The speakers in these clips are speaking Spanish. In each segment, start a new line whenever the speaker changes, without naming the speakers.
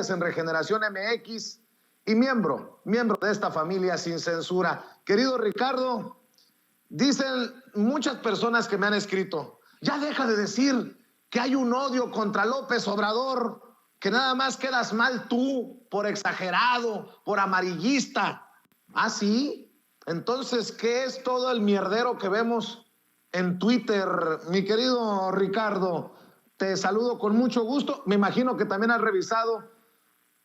en Regeneración MX y miembro de esta familia sin censura. Querido Ricardo, dicen muchas personas que me han escrito, ya deja de decir que hay un odio contra López Obrador, que nada más quedas mal tú por exagerado, por amarillista. ¿Ah, sí? Entonces, ¿qué es todo el mierdero que vemos en Twitter? Mi querido Ricardo, te saludo con mucho gusto. Me imagino que también has revisado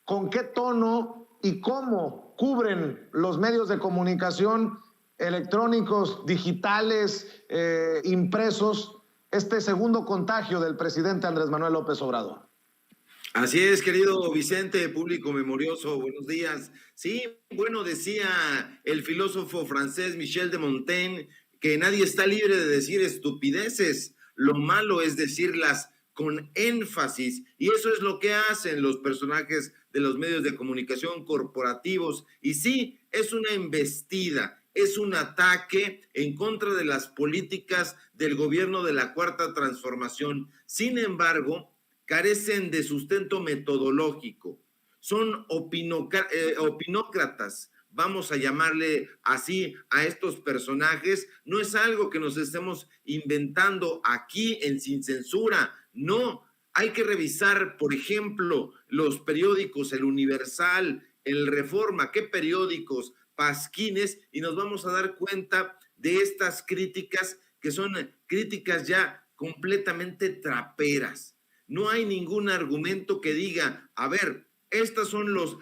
con qué tono y cómo cubren los medios de comunicación electrónicos, digitales, impresos, este segundo contagio del presidente Andrés Manuel López Obrador.
Así es, querido Vicente, público memorioso, buenos días. Sí, bueno, decía el filósofo francés Michel de Montaigne que nadie está libre de decir estupideces. Lo malo es decirlas con énfasis, y eso es lo que hacen los personajes de los medios de comunicación corporativos. Y sí, es una embestida, es un ataque en contra de las políticas del gobierno de la Cuarta Transformación. Sin embargo, carecen de sustento metodológico, son opinócratas, vamos a llamarle así a estos personajes. No es algo que nos estemos inventando aquí en Sin Censura, no. Hay que revisar, por ejemplo, los periódicos, el Universal, el Reforma, qué periódicos, pasquines, y nos vamos a dar cuenta de estas críticas que son críticas ya completamente traperas. No hay ningún argumento que diga, a ver, estos son los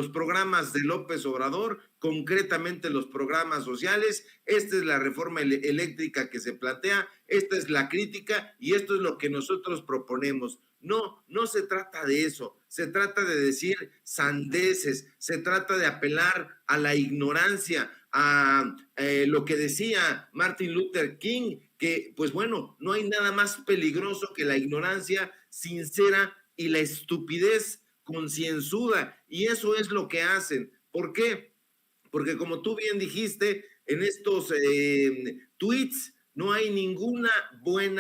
programas de López Obrador, concretamente los programas sociales, esta es la reforma eléctrica que se plantea, esta es la crítica y esto es lo que nosotros proponemos. No, no se trata de eso, se trata de decir sandeces, se trata de apelar a la ignorancia, a lo que decía Martin Luther King, que pues bueno, no hay nada más peligroso que la ignorancia sincera y la estupidez concienzuda, y eso es lo que hacen. ¿Por qué? Porque como tú bien dijiste, en estos tweets no hay ningún buen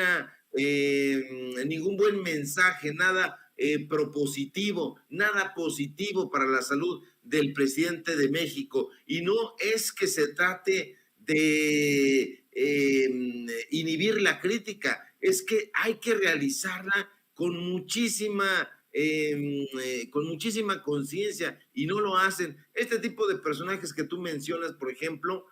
mensaje, nada propositivo, nada positivo para la salud del presidente de México. Y no es que se trate de inhibir la crítica, es que hay que realizarla con muchísima conciencia, y no lo hacen. Este tipo de personajes que tú mencionas, por ejemplo,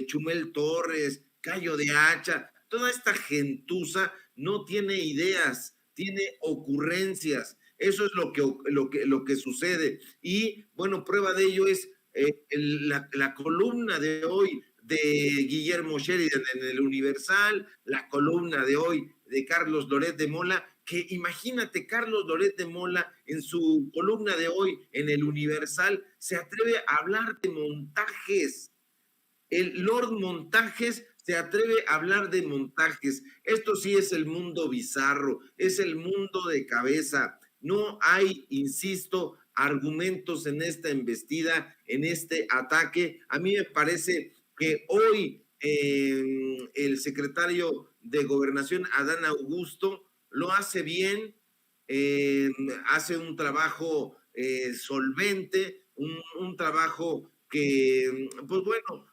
Chumel Torres, Cayo de Hacha, toda esta gentuza no tiene ideas, tiene ocurrencias. Eso es lo que sucede. Y bueno, prueba de ello es la columna de hoy de Guillermo Sheridan en el Universal, la columna de hoy de Carlos Loret de Mola, que imagínate, Carlos Loret de Mola en su columna de hoy en el Universal se atreve a hablar de montajes. El Lord Montajes se atreve a hablar de montajes. Esto sí es el mundo bizarro, es el mundo de cabeza. No hay, insisto, argumentos en esta embestida, en este ataque. A mí me parece que hoy el secretario de Gobernación, Adán Augusto, lo hace bien, hace un trabajo solvente, un trabajo que, pues bueno,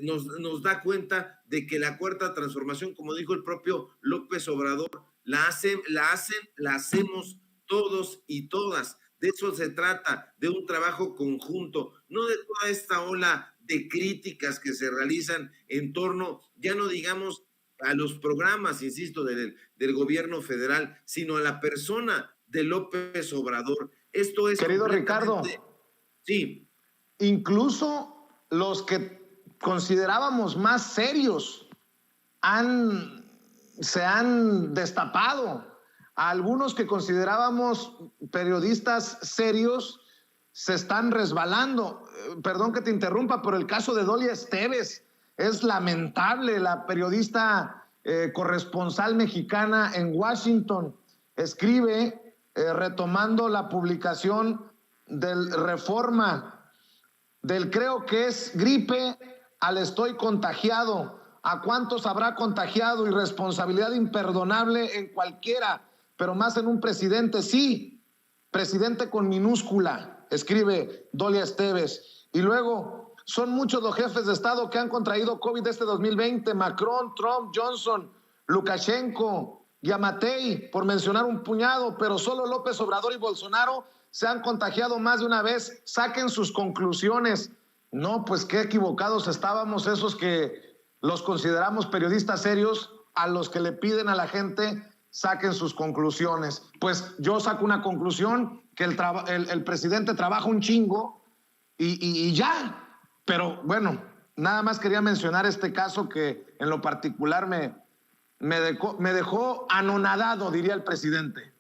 nos da cuenta de que la Cuarta Transformación, como dijo el propio López Obrador, la hacemos todos y todas. De eso se trata, de un trabajo conjunto, no de toda esta ola de críticas que se realizan en torno, ya no digamos a los programas, insisto, del gobierno federal, sino a la persona de López Obrador. Esto es...
Querido Ricardo,
sí.
Incluso los que considerábamos más serios se han destapado. A algunos que considerábamos periodistas serios se están resbalando. Perdón que te interrumpa, pero el caso de Dolia Esteves es lamentable. La periodista corresponsal mexicana en Washington escribe, retomando la publicación del Reforma, del creo que es gripe al estoy contagiado. ¿A cuántos habrá contagiado? Irresponsabilidad imperdonable en cualquiera, pero más en un presidente, sí. presidente con minúscula, escribe Dolia Esteves. Y luego, son muchos los jefes de Estado que han contraído COVID este 2020, Macron, Trump, Johnson, Lukashenko, Yamatei, por mencionar un puñado, pero solo López Obrador y Bolsonaro se han contagiado más de una vez. Saquen sus conclusiones. No, pues qué equivocados estábamos esos que los consideramos periodistas serios, a los que le piden a la gente saquen sus conclusiones. Pues yo saco una conclusión, que el presidente trabaja un chingo y ya. Pero bueno, nada más quería mencionar este caso que en lo particular me dejó anonadado, diría el presidente.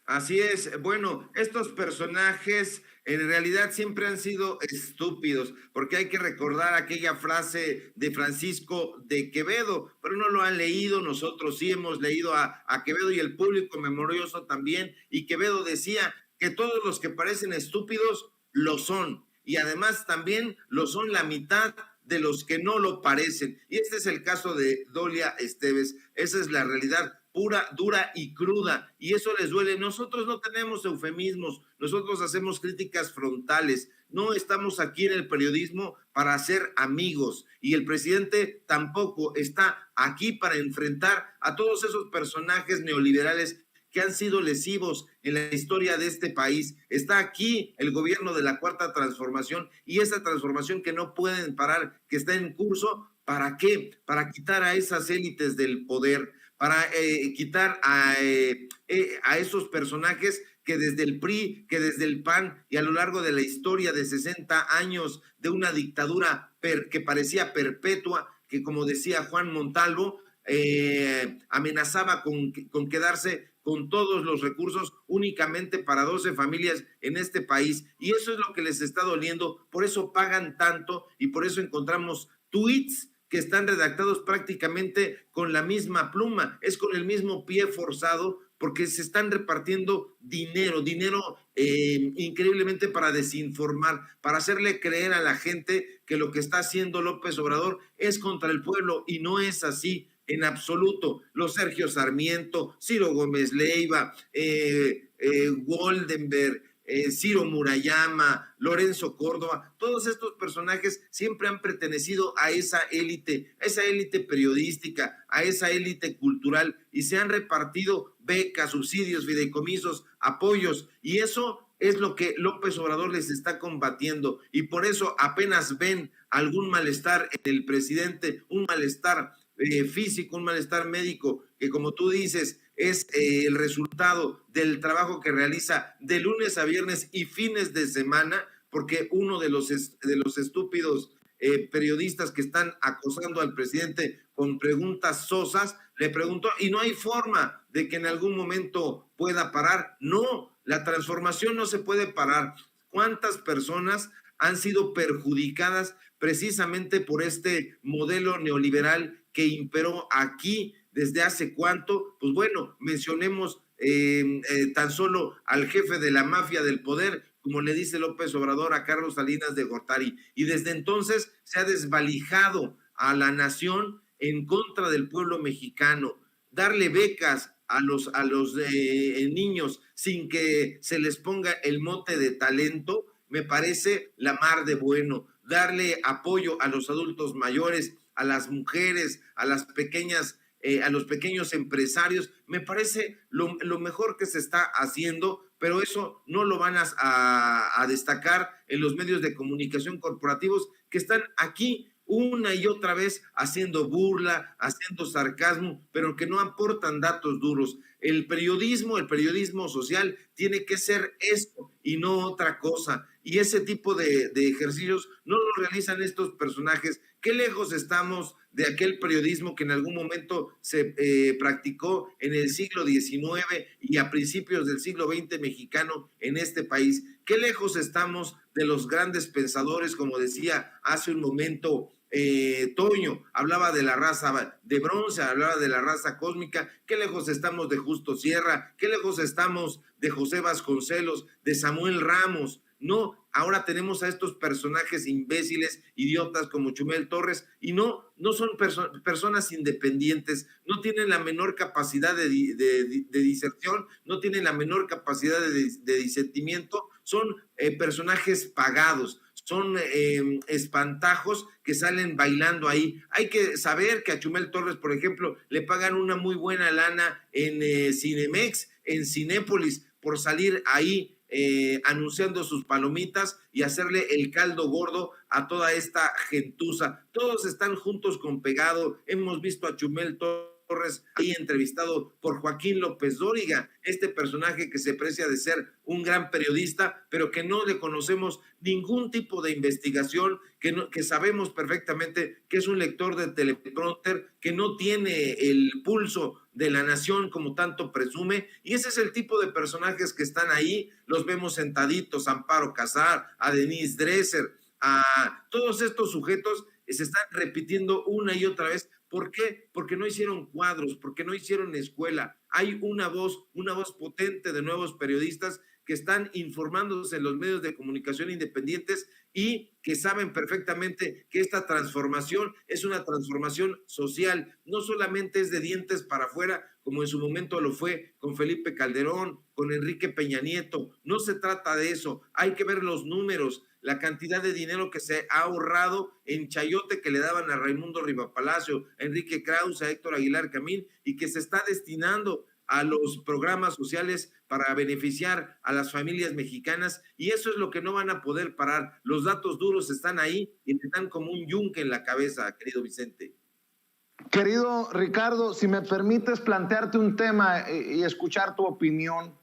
Así es. Bueno, estos personajes en realidad siempre han sido estúpidos, porque hay que recordar aquella frase de Francisco de Quevedo, pero no lo han leído. Nosotros sí hemos leído a Quevedo, y el público memorioso también, y Quevedo decía que todos los que parecen estúpidos lo son, y además también lo son la mitad de los que no lo parecen. Y este es el caso de Dolia Esteves. Esa es la realidad pura, dura y cruda, y eso les duele. Nosotros no tenemos eufemismos, nosotros hacemos críticas frontales, no estamos aquí en el periodismo para hacer amigos, y el presidente tampoco está aquí para enfrentar a todos esos personajes neoliberales que han sido lesivos en la historia de este país. Está aquí el gobierno de la Cuarta Transformación, y esa transformación que no pueden parar, que está en curso. ¿Para qué? Para quitar a esas élites del poder, para quitar a esos personajes que desde el PRI, que desde el PAN, y a lo largo de la historia de 60 años de una dictadura que parecía perpetua, que como decía Juan Montalvo, amenazaba con quedarse con todos los recursos únicamente para 12 familias en este país, y eso es lo que les está doliendo. Por eso pagan tanto, y por eso encontramos tweets que están redactados prácticamente con la misma pluma, es con el mismo pie forzado, porque se están repartiendo dinero increíblemente para desinformar, para hacerle creer a la gente que lo que está haciendo López Obrador es contra el pueblo, y no es así en absoluto. Los Sergio Sarmiento, Ciro Gómez Leiva, Goldenberg, Ciro Murayama, Lorenzo Córdoba, todos estos personajes siempre han pertenecido a esa élite periodística, a esa élite cultural, y se han repartido becas, subsidios, fideicomisos, apoyos, y eso es lo que López Obrador les está combatiendo, y por eso apenas ven algún malestar en el presidente, un malestar físico, un malestar médico, que como tú dices, es el resultado del trabajo que realiza de lunes a viernes y fines de semana, porque uno de los estúpidos periodistas que están acosando al presidente con preguntas sosas, le preguntó, y no hay forma de que en algún momento pueda parar. No, la transformación no se puede parar. ¿Cuántas personas han sido perjudicadas precisamente por este modelo neoliberal que imperó aquí desde hace cuánto? Pues bueno, mencionemos tan solo al jefe de la mafia del poder, como le dice López Obrador a Carlos Salinas de Gortari, y desde entonces se ha desvalijado a la nación en contra del pueblo mexicano. Darle becas a los niños sin que se les ponga el mote de talento, me parece la mar de bueno. Darle apoyo a los adultos mayores, a las mujeres, a las pequeñas, a los pequeños empresarios, me parece lo mejor que se está haciendo, pero eso no lo van a destacar en los medios de comunicación corporativos, que están aquí una y otra vez haciendo burla, haciendo sarcasmo, pero que no aportan datos duros. El periodismo social tiene que ser esto y no otra cosa. Y ese tipo de ejercicios no lo realizan estos personajes. ¿Qué lejos estamos de aquel periodismo que en algún momento se practicó en el siglo XIX y a principios del siglo XX mexicano en este país? ¿Qué lejos estamos de los grandes pensadores, como decía hace un momento Toño? Hablaba de la raza de bronce, hablaba de la raza cósmica. ¿Qué lejos estamos de Justo Sierra? ¿Qué lejos estamos de José Vasconcelos, de Samuel Ramos? No, ahora tenemos a estos personajes imbéciles, idiotas como Chumel Torres, y no son personas independientes, no tienen la menor capacidad de diserción, no tienen la menor capacidad de disentimiento, son personajes pagados, son espantajos que salen bailando ahí. Hay que saber que a Chumel Torres, por ejemplo, le pagan una muy buena lana en Cinemex, en Cinépolis, por salir ahí anunciando sus palomitas y hacerle el caldo gordo a toda esta gentuza. Todos están juntos con pegado. Hemos visto a Chumel Torres ahí entrevistado por Joaquín López Dóriga, este personaje que se precia de ser un gran periodista, pero que no le conocemos ningún tipo de investigación, que sabemos perfectamente que es un lector de teleprompter, que no tiene el pulso de la nación como tanto presume, y ese es el tipo de personajes que están ahí. Los vemos sentaditos, a Amparo Casar, a Denise Dresser, a todos estos sujetos se están repitiendo una y otra vez. ¿Por qué? Porque no hicieron cuadros, porque no hicieron escuela. Hay una voz potente de nuevos periodistas que están informándose en los medios de comunicación independientes y que saben perfectamente que esta transformación es una transformación social, no solamente es de dientes para afuera, como en su momento lo fue con Felipe Calderón, con Enrique Peña Nieto. No se trata de eso, hay que ver los números, la cantidad de dinero que se ha ahorrado en chayote que le daban a Raimundo Rivapalacio, a Enrique Krause, a Héctor Aguilar Camín, y que se está destinando a los programas sociales para beneficiar a las familias mexicanas, y eso es lo que no van a poder parar. Los datos duros están ahí y me dan como un yunque en la cabeza, querido Vicente.
Querido Ricardo, si me permites plantearte un tema y escuchar tu opinión,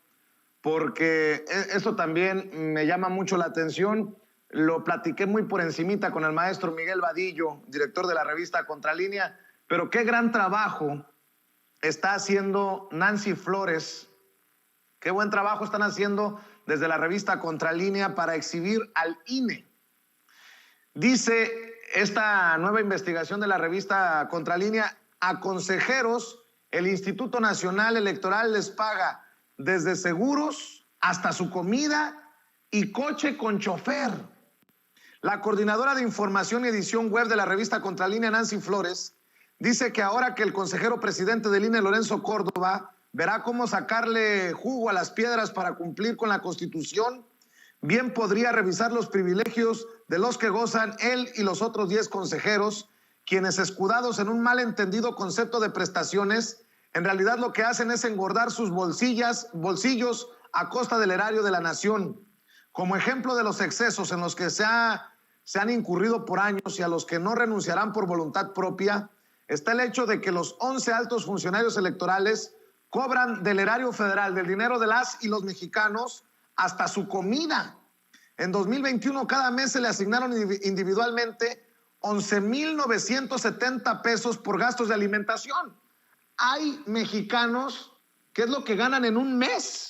porque esto también me llama mucho la atención. Lo platiqué muy por encimita con el maestro Miguel Vadillo, director de la revista Contralínea, pero qué gran trabajo está haciendo Nancy Flores, qué buen trabajo están haciendo desde la revista Contralínea para exhibir al INE. Dice esta nueva investigación de la revista Contralínea: a consejeros el Instituto Nacional Electoral les paga desde seguros hasta su comida y coche con chofer. La coordinadora de información y edición web de la revista Contralínea, Nancy Flores, dice que ahora que el consejero presidente del INE, Lorenzo Córdoba, verá cómo sacarle jugo a las piedras para cumplir con la Constitución, bien podría revisar los privilegios de los que gozan él y los otros 10 consejeros, quienes, escudados en un malentendido concepto de prestaciones, en realidad lo que hacen es engordar sus bolsillos a costa del erario de la nación. Como ejemplo de los excesos en los que se han incurrido por años y a los que no renunciarán por voluntad propia, está el hecho de que los 11 altos funcionarios electorales cobran del erario federal, del dinero de las y los mexicanos, hasta su comida. En 2021 cada mes se le asignaron individualmente 11,970 pesos por gastos de alimentación. Hay mexicanos que es lo que ganan en un mes.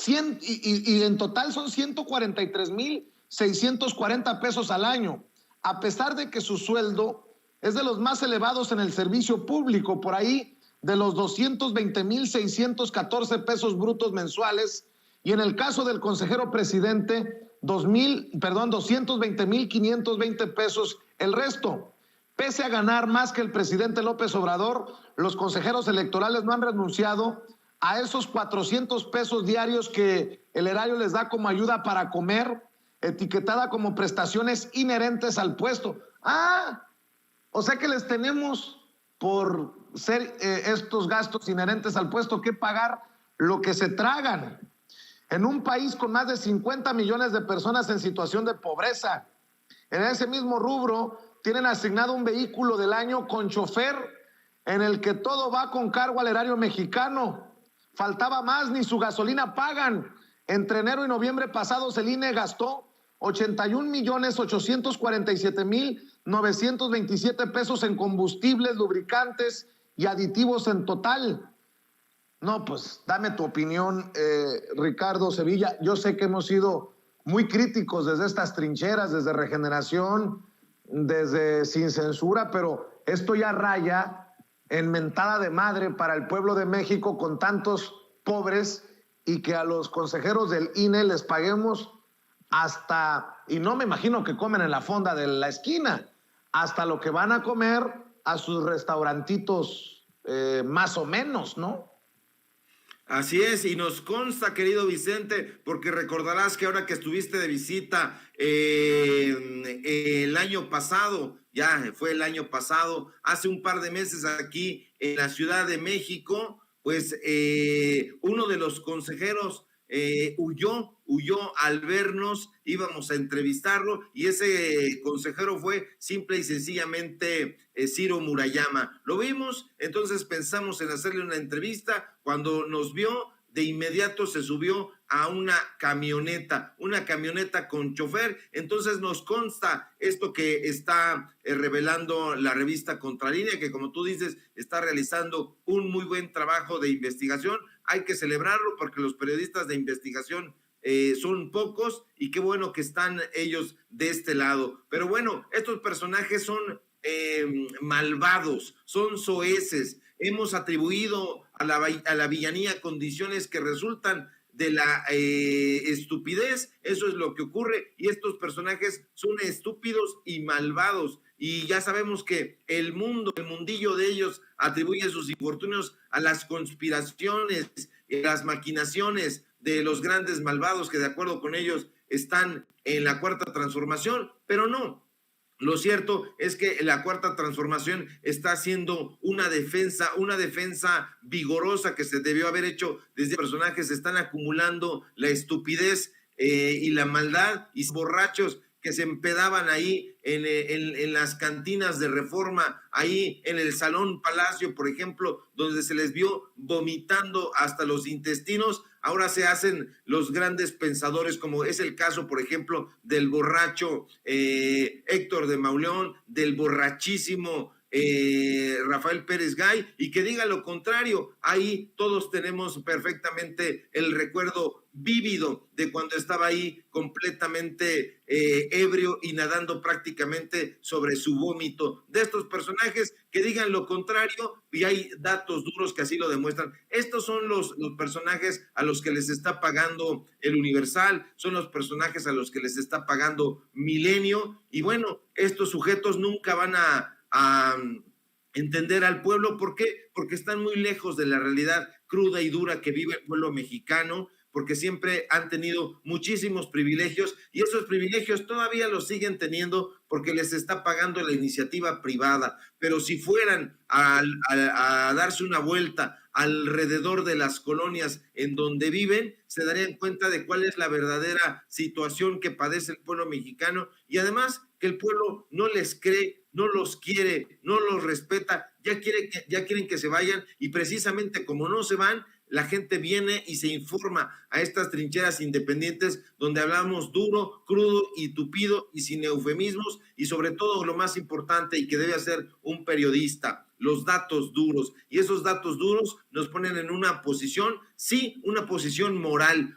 Y en total son 143,640 pesos al año, a pesar de que su sueldo es de los más elevados en el servicio público, por ahí de los 220,614 pesos brutos mensuales, y en el caso del consejero presidente, 220,520 pesos el resto. Pese a ganar más que el presidente López Obrador, los consejeros electorales no han renunciado a esos 400 pesos diarios que el erario les da como ayuda para comer, etiquetada como prestaciones inherentes al puesto. O sea que les tenemos, por ser estos gastos inherentes al puesto, que pagar lo que se tragan. En un país con más de 50 millones de personas en situación de pobreza, en ese mismo rubro tienen asignado un vehículo del año con chofer, en el que todo va con cargo al erario mexicano. Faltaba más, ni su gasolina pagan. Entre enero y noviembre pasados el INE gastó 81,847,927 pesos en combustibles, lubricantes y aditivos en total. No, pues dame tu opinión, Ricardo Sevilla. Yo sé que hemos sido muy críticos desde estas trincheras, desde Regeneración, desde Sin Censura, pero esto ya raya en mentada de madre para el pueblo de México, con tantos pobres, y que a los consejeros del INE les paguemos hasta, y no me imagino que comen en la fonda de la esquina, hasta lo que van a comer a sus restaurantitos más o menos, ¿no?
Así es, y nos consta, querido Vicente, porque recordarás que ahora que estuviste de visita el año pasado, ya fue el año pasado, hace un par de meses aquí en la Ciudad de México, pues uno de los consejeros huyó al vernos, íbamos a entrevistarlo, y ese consejero fue simple y sencillamente Ciro Murayama. Lo vimos, entonces pensamos en hacerle una entrevista. Cuando nos vio, de inmediato se subió a una camioneta con chofer. Entonces nos consta esto que está revelando la revista Contralínea, que como tú dices, está realizando un muy buen trabajo de investigación. Hay que celebrarlo porque los periodistas de investigación son pocos, y qué bueno que están ellos de este lado. Pero bueno, estos personajes son malvados, son soeces. Hemos atribuido a la villanía condiciones que resultan de la estupidez. Eso es lo que ocurre, y estos personajes son estúpidos y malvados, y ya sabemos que el mundillo de ellos atribuye sus infortunios a las conspiraciones, las maquinaciones de los grandes malvados que de acuerdo con ellos están en la Cuarta Transformación, pero no. Lo cierto es que la Cuarta Transformación está haciendo una defensa vigorosa que se debió haber hecho desde personajes. Están acumulando la estupidez y la maldad, y borrachos que se empedaban ahí en las cantinas de Reforma, ahí en el Salón Palacio, por ejemplo, donde se les vio vomitando hasta los intestinos. Ahora se hacen los grandes pensadores, como es el caso, por ejemplo, del borracho Héctor de Mauleón, del borrachísimo Rafael Pérez Gay, y que diga lo contrario. Ahí todos tenemos perfectamente el recuerdo vívido de cuando estaba ahí completamente ebrio y nadando prácticamente sobre su vómito. De estos personajes, que digan lo contrario, y hay datos duros que así lo demuestran. Estos son los personajes a los que les está pagando el Universal, son los personajes a los que les está pagando Milenio, y bueno, estos sujetos nunca van a entender al pueblo. ¿Por qué? Porque están muy lejos de la realidad cruda y dura que vive el pueblo mexicano, porque siempre han tenido muchísimos privilegios, y esos privilegios todavía los siguen teniendo porque les está pagando la iniciativa privada. Pero si fueran a darse una vuelta alrededor de las colonias en donde viven, se darían cuenta de cuál es la verdadera situación que padece el pueblo mexicano, y además que el pueblo no les cree, no los quiere, no los respeta, ya quieren que se vayan, y precisamente como no se van, la gente viene y se informa a estas trincheras independientes donde hablamos duro, crudo y tupido y sin eufemismos, y sobre todo lo más importante y que debe hacer un periodista, los datos duros. Y esos datos duros nos ponen en una posición, sí, una posición moral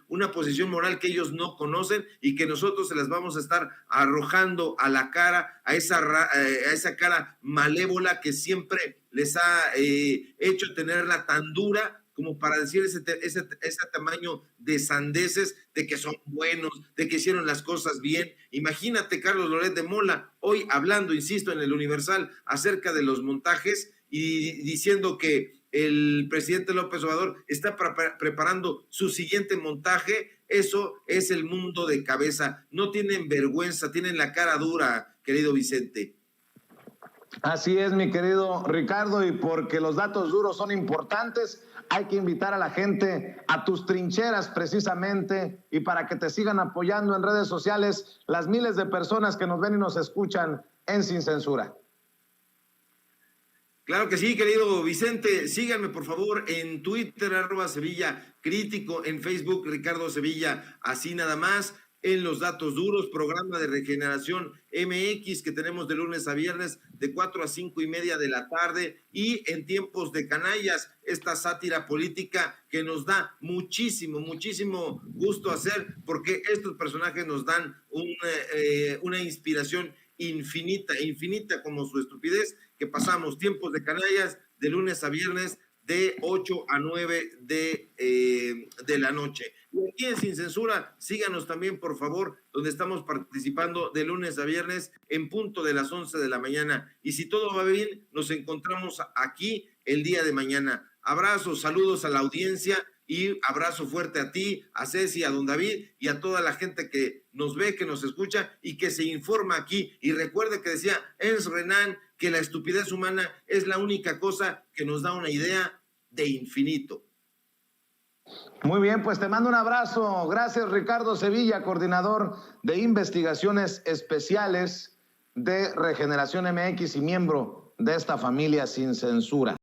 que ellos no conocen y que nosotros se las vamos a estar arrojando a la cara, a esa cara malévola que siempre les ha hecho tenerla tan dura como para decir ese tamaño de sandeces, de que son buenos, de que hicieron las cosas bien. Imagínate Carlos Loret de Mola hoy hablando, insisto, en el Universal acerca de los montajes y diciendo que el presidente López Obrador está preparando su siguiente montaje. Eso es el mundo de cabeza. No tienen vergüenza, tienen la cara dura, querido Vicente.
Así es, mi querido Ricardo, y porque los datos duros son importantes, hay que invitar a la gente a tus trincheras precisamente, y para que te sigan apoyando en redes sociales las miles de personas que nos ven y nos escuchan en Sin Censura.
Claro que sí, querido Vicente. Síganme, por favor, en Twitter, @SevillaCrítico, en Facebook, Ricardo Sevilla, así nada más. En Los Datos Duros, programa de Regeneración MX que tenemos de lunes a viernes de 4 a 5 y media de la tarde, y en Tiempos de Canallas, esta sátira política que nos da muchísimo gusto hacer, porque estos personajes nos dan una inspiración infinita como su estupidez, que pasamos Tiempos de Canallas de lunes a viernes de 8 a 9 de la noche. Y aquí en Sin Censura, síganos también, por favor, donde estamos participando de lunes a viernes en punto de las 11 de la mañana. Y si todo va bien, nos encontramos aquí el día de mañana. Abrazos, saludos a la audiencia y abrazo fuerte a ti, a Ceci, a don David y a toda la gente que nos ve, que nos escucha y que se informa aquí. Y recuerde que decía Ernst Renan que la estupidez humana es la única cosa que nos da una idea de infinito.
Muy bien, pues te mando un abrazo. Gracias, Ricardo Sevilla, coordinador de investigaciones especiales de Regeneración MX y miembro de esta familia Sin Censura.